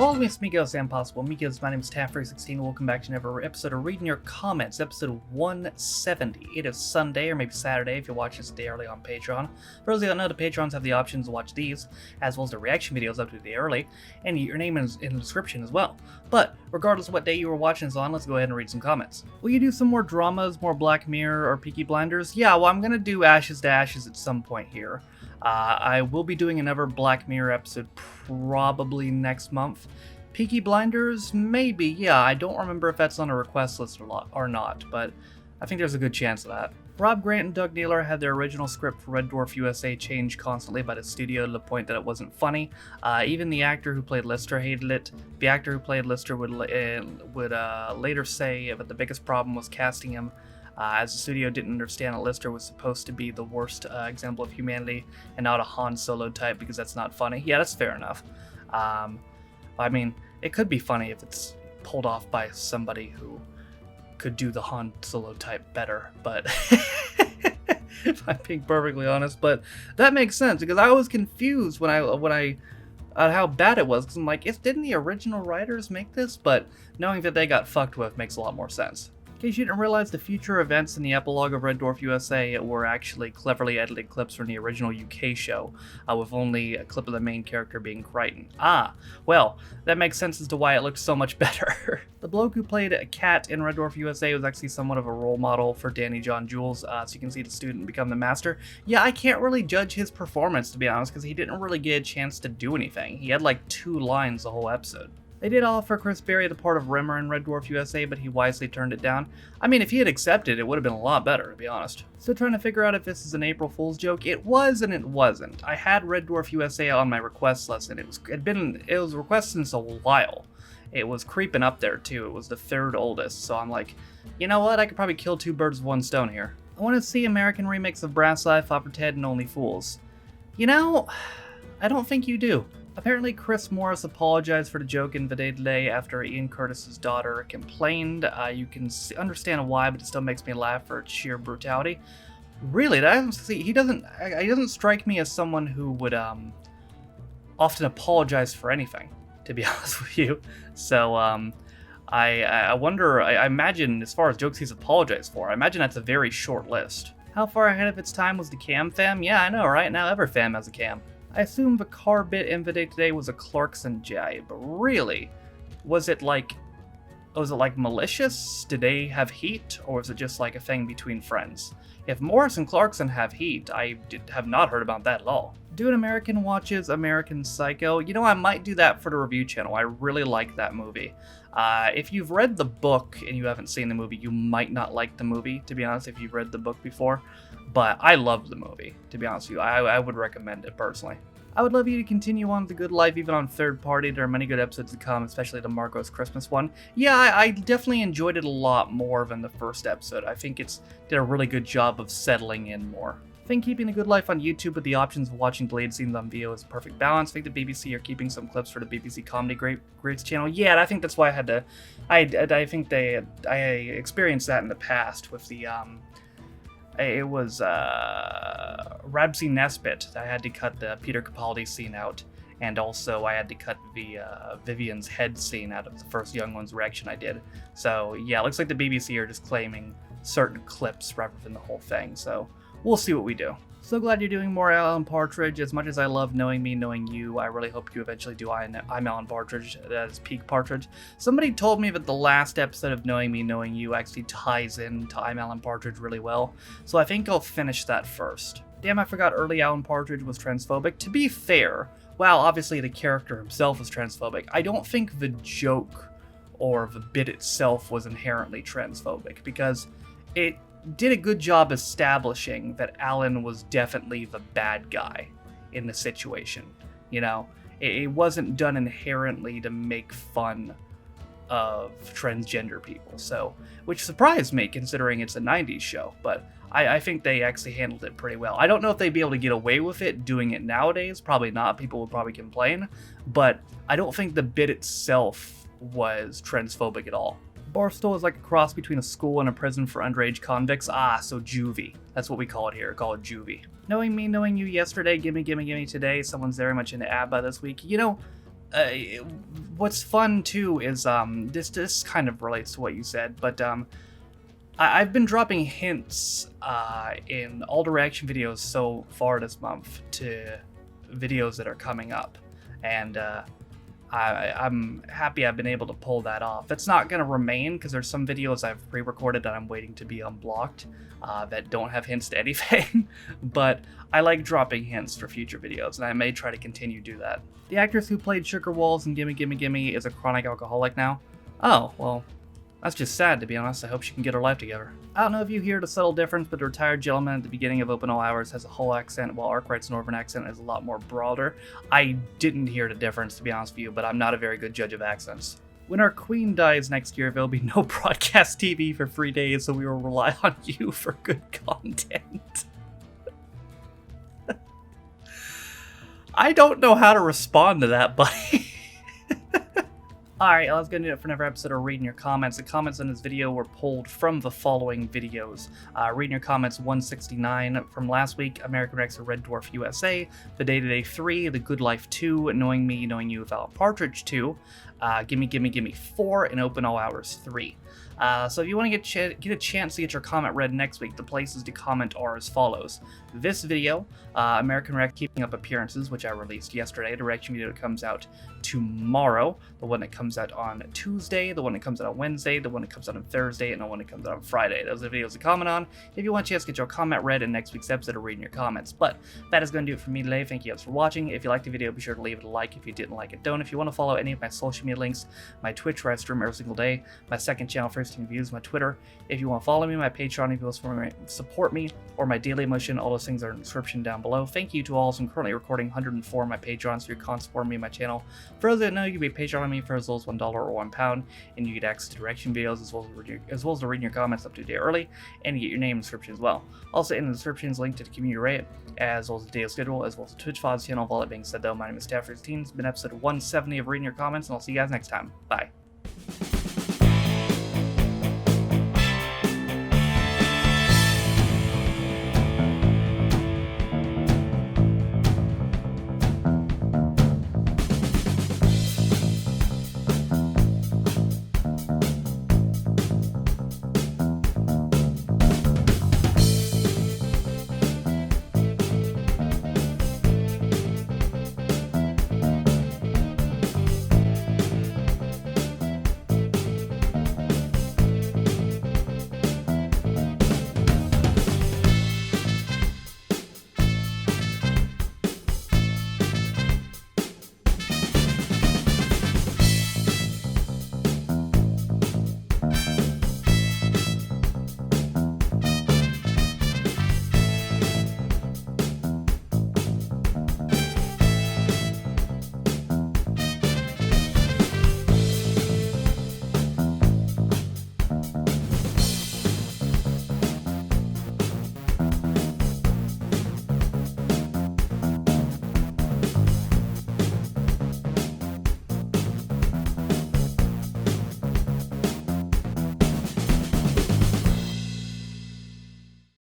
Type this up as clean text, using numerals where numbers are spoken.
Hello, Miss Migos and Possible Migos. My name is Taffrey16. Welcome back to another episode of Reading Your Comments, episode 170. It is Sunday, or maybe Saturday if you're watching this day early on Patreon. For those who don't know, the Patrons have the option to watch these, as well as the reaction videos up to the day early, and your name is in the description as well. But, regardless of what day you were watching this on, let's go ahead and read some comments. Will you do some more dramas, more Black Mirror, or Peaky Blinders? Yeah, well, I'm gonna do Ashes to Ashes at some point here. I will be doing another Black Mirror episode probably next month. Peaky Blinders, maybe, yeah. I don't remember if that's on a request list or not, but I think there's a good chance of that. Rob Grant and Doug Naylor had their original script for Red Dwarf USA changed constantly by the studio to the point that it wasn't funny. Even the actor who played Lister hated it. The actor who played Lister would later say that the biggest problem was casting him, as the studio didn't understand that Lister was supposed to be the worst example of humanity and not a Han Solo type, because that's not funny. Yeah, that's fair enough. I mean, it could be funny if it's pulled off by somebody who could do the Han Solo type better, but if I'm being perfectly honest, but that makes sense because I was confused when I how bad it was, because I'm like, didn't the original writers make this? But knowing that they got fucked with makes a lot more sense. In case you didn't realize, the future events in the epilogue of Red Dwarf USA were actually cleverly edited clips from the original UK show, with only a clip of the main character being Crichton. Ah, well, that makes sense as to why it looked so much better. The bloke who played a cat in Red Dwarf USA was actually somewhat of a role model for Danny John Jules, so you can see the student become the master. Yeah, I can't really judge his performance, to be honest, because he didn't really get a chance to do anything. He had like 2 lines the whole episode. They did offer Chris Berry the part of Rimmer in Red Dwarf USA, but he wisely turned it down. I mean, if he had accepted, it would have been a lot better, to be honest. Still trying to figure out if this is an April Fool's joke. It was and it wasn't. I had Red Dwarf USA on my request list, and it was requested since a while. It was creeping up there too. It was the 3rd oldest, so I'm like, you know what? I could probably kill 2 birds with 1 stone here. I want to see American remakes of Brass Eye, Flopper Ted, and Only Fools. You know, I don't think you do. Apparently, Chris Morris apologized for the joke in the day today after Ian Curtis's daughter complained. You can understand why, but it still makes me laugh for its sheer brutality. Really, he doesn't strike me as someone who would often apologize for anything, to be honest with you. So I wonder. I imagine, as far as jokes he's apologized for, I imagine that's a very short list. How far ahead of its time was the cam fam? Yeah, I know, right? Now every fam has a cam. I assume the car bit in the day today was a Clarkson jibe, but really, was it like malicious? Did they have heat, or was it just like a thing between friends? If Morris and Clarkson have heat, I have not heard about that at all. Doing American watches American Psycho. You know, I might do that for the review channel. I really like that movie. If you've read the book and you haven't seen the movie, you might not like the movie, to be honest, if you've read the book before. But I loved the movie, to be honest with you. I would recommend it, personally. I would love you to continue on The Good Life, even on third party. There are many good episodes to come, especially the Margot's Christmas one. Yeah, I definitely enjoyed it a lot more than the first episode. I think it's did a really good job of settling in more. I think keeping The Good Life on YouTube with the options of watching delayed scenes on video is a perfect balance. I think the BBC are keeping some clips for the BBC Comedy Greats channel. Yeah, I think that's why I had to. I experienced that in the past with the It was Rabsy Nesbitt. I had to cut the Peter Capaldi scene out, and also I had to cut the Vivian's head scene out of the first Young Ones reaction I did. So yeah, it looks like the BBC are just claiming certain clips rather than the whole thing. So we'll see what we do. So glad you're doing more Alan Partridge. As much as I love knowing me, knowing you, I really hope you eventually do I'm Alan Partridge, that is Peak Partridge. Somebody told me that the last episode of Knowing Me, Knowing You actually ties into I'm Alan Partridge really well, so I think I'll finish that first. Damn, I forgot early Alan Partridge was transphobic. To be fair, while obviously the character himself is transphobic, I don't think the joke or the bit itself was inherently transphobic, because it did a good job establishing that Alan was definitely the bad guy in the situation. You know, it wasn't done inherently to make fun of transgender people, so, which surprised me considering it's a 90s show, but I think they actually handled it pretty well. I don't know if they'd be able to get away with it doing it nowadays, probably not, people would probably complain, but I don't think the bit itself was transphobic at all. Barstool is like a cross between a school and a prison for underage convicts. Ah, so juvie. That's what we call it here. Call it juvie. Knowing me, knowing you yesterday, gimme, gimme, gimme today. Someone's very much into ABBA this week. You know, uh, what's fun too is this kind of relates to what you said, but I've been dropping hints in all the reaction videos so far this month to videos that are coming up, and I'm happy I've been able to pull that off. It's not going to remain because there's some videos I've pre-recorded that I'm waiting to be unblocked that don't have hints to anything, but I like dropping hints for future videos, and I may try to continue to do that. The actress who played Sugar Walls in Gimme Gimme Gimme is a chronic alcoholic now. Oh, well, that's just sad, to be honest. I hope she can get her life together. I don't know if you hear the subtle difference, but the retired gentleman at the beginning of Open All Hours has a Hull accent, while Arkwright's Northern accent is a lot more broader. I didn't hear the difference, to be honest with you, but I'm not a very good judge of accents. When our queen dies next year, there'll be no broadcast TV for 3 days, so we will rely on you for good content. I don't know how to respond to that, buddy. Alright, that's going to do it for another episode of Reading Your Comments. The comments in this video were pulled from the following videos. Reading Your Comments 169 from last week, American Rex or Red Dwarf USA, The Day to Day 3, The Good Life 2, Knowing Me, Knowing You Without Partridge 2, Gimme Gimme Gimme 4, and Open All Hours 3. So if you want to get a chance to get your comment read next week, the places to comment are as follows. This video, American Rec Keeping Up Appearances, which I released yesterday. The reaction video that comes out tomorrow. The one that comes out on Tuesday. The one that comes out on Wednesday. The one that comes out on Thursday. And the one that comes out on Friday. Those are the videos to comment on if you want a chance to get your comment read in next week's episode of Reading Your Comments. But that is going to do it for me today. Thank you guys for watching. If you liked the video, be sure to leave it a like. If you didn't like it, don't. If you want to follow any of my social media links, my Twitch where I stream every single day, my second channel, First Team Views, my Twitter. If you want to follow me, my Patreon, if you want to support me, or my daily emotion, all those things are in the description down below. Thank you to all. So I'm currently recording 104 on my Patreon, so you're constantly supporting me and my channel. For those that know, you can be a Patreon on me for as low as $1 or £1, and you get access to direction videos as well as the reading your comments up to a day early, and you get your name in the description as well. Also in the description is linked to the community Reddit, as well as the daily schedule, as well as the Twitch VODs channel. All that being said though, my name is Staff16. It's been episode 170 of Reading Your Comments, and I'll see you guys next time. Bye.